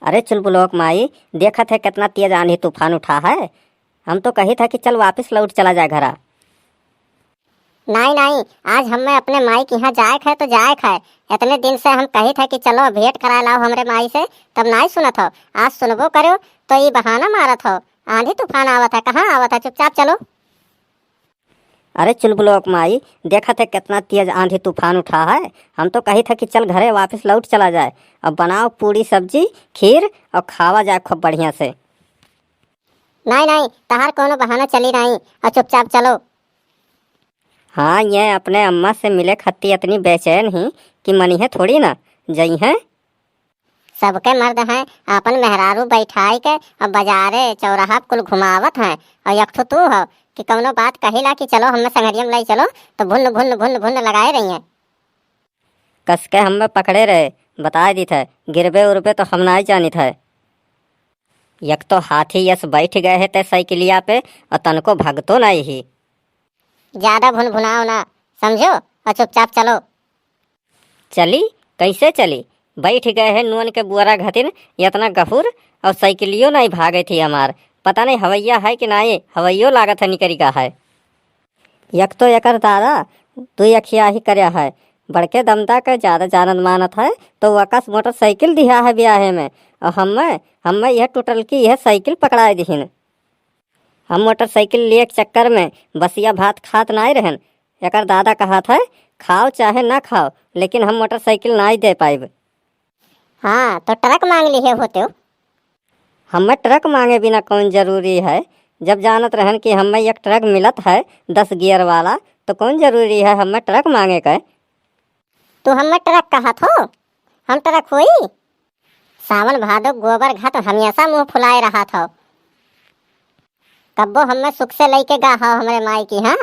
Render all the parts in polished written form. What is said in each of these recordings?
अरे चुलबुलोक माई, देखा थे कितना तेज आंधी तूफान उठा है। हम तो कही था कि चल वापस लौट चला जाए घरा। नहीं नहीं, आज हमें अपने माई के यहाँ जाए है तो जाए है। इतने दिन से हम कही था कि चलो भेंट करा लाओ हमरे माई से, तब नहीं सुनत हो। आज सुनबो करो तो ये बहाना मारत हो। आंधी तूफान आवत है, कहाँ आवत है, चुपचाप चलो। अरे चुलबुलोक माई, देखा थे कितना तेज आंधी तूफान उठा है। हम तो कही था कि चल घरे वापस लौट चला जाए। अब बनाओ पूरी सब्जी खीर और खावा जाए खूब बढ़िया से। नहीं नहीं, तहार कोनो बहाना चली नहीं, और चुपचाप चलो। हाँ, ये अपने अम्मा से मिले खत्ती इतनी बेचैन ही कि मनी है थोड़ी ना जई है। सबके मर्द हैं अपन मेहरारू बैठाई के और बाजारे चौराहा कुल घुमावत हैं, और यकठो तू हो कि कौनो बात कहिला कि चलो हमें संगरिया में लाई चलो तो भुन भुन भुन भुन लगाए रही हैं। कस के हमें पकड़े रहे, बता दी थे गिरबे उरबे तो हम ना जानी थे। यक तो हाथी यस बैठ गए है ते साइकिलिया पे और तनको भगतो नहीं ही। ज्यादा भुन भुनाओ ना, समझो, और चुपचाप चलो। चली कैसे चली? बैठ गए है नून के बुआरा घतिन इतना गफूर, और साइकिलियो नहीं भागे थी हमार। पता नहीं हवैया है कि नहीं, हवैयो लागत है निकरी का है। यक तो यकर दादा तू अखिया ही करया है, बड़के दमदा के ज्यादा जानत मानत है तो वकस मोटरसाइकिल दिया है ब्याहे में। और हमें यह टूटल की यह साइकिल पकड़ाए दिहिन। हम मोटरसाइकिल लिए के चक्कर में बसिया भात खात नहीं रहन। यकर दादा कहा था खाओ चाहे ना खाओ, लेकिन हम मोटरसाइकिल नहीं दे पाइब। हाँ तो ट्रक मांग लिए होते हो। हमें ट्रक मांगे बिना कौन जरूरी है? जब जानत रहन कि हमें एक ट्रक मिलत है 10 गियर वाला, तो कौन जरूरी है हमें ट्रक मांगे का? तू हमें ट्रक कहा थो, हम ट्रक हुई। सावन भादो गोबर घाट हमेशा मुंह फुलाए रहा था। कब्बो हमें सुख से लेके गा हो हमारे माई की। हाँ,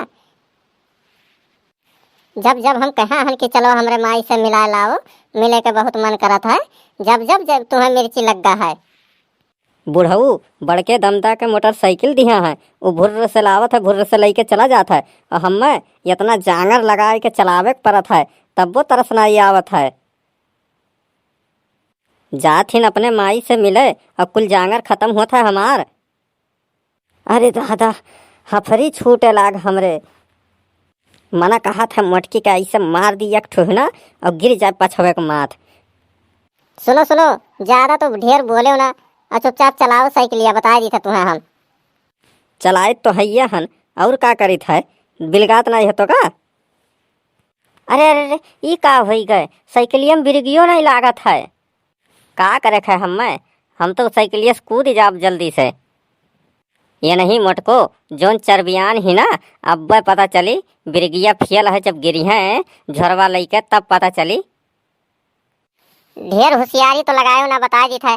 जब जब हम कहा हन कि चलो हमारे माई से मिला लाओ, मिले के बहुत मन करत है। जब तुम्हें मिर्ची लग गा है। बुढ़ऊ बड़के दमदा के मोटरसाइकिल दिया है, वो भुर्र से लावत है, भुर्र से लेके चला जाता है। और हमें इतना जांगर लगाए के चलावे के परत है, तब वो तरस नहीं आवत है। जाथिन अपने माई से मिले और कुल जांगर खत्म होता है हमार। अरे दादा, हफरी छूटे लाग हमरे। मना कहा था मटकी का ऐसे मार दी एक ठोहना और गिर जाए पछवे के माथ। सुनो सुनो, ज्यादा तो ढेर बोले हो ना, और चुपचाप चलाओ साइकिलिया, बता दी था तुम्हें हम। चलाए तो हैया हन, और का करी था? बिलगात नहीं है तो का? अरे अरे अरे, ई का हो गए? साइकिलिया में बिरगियो नहीं लागत है। का करे है हम तो साइकिलिया से कूद जाब जल्दी से। ये नहीं मोटको, जोन चरबियान ही ना, अब पता चली बिरगिया फियल है। जब गिरी है झरवा लेके तब पता चली। ढेर होशियारी तो लगायो ना, बता दी था।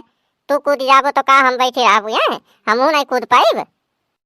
तू कूद जाबो तो का हम बैठे रहबो? हमहू नहीं कूद पाइब।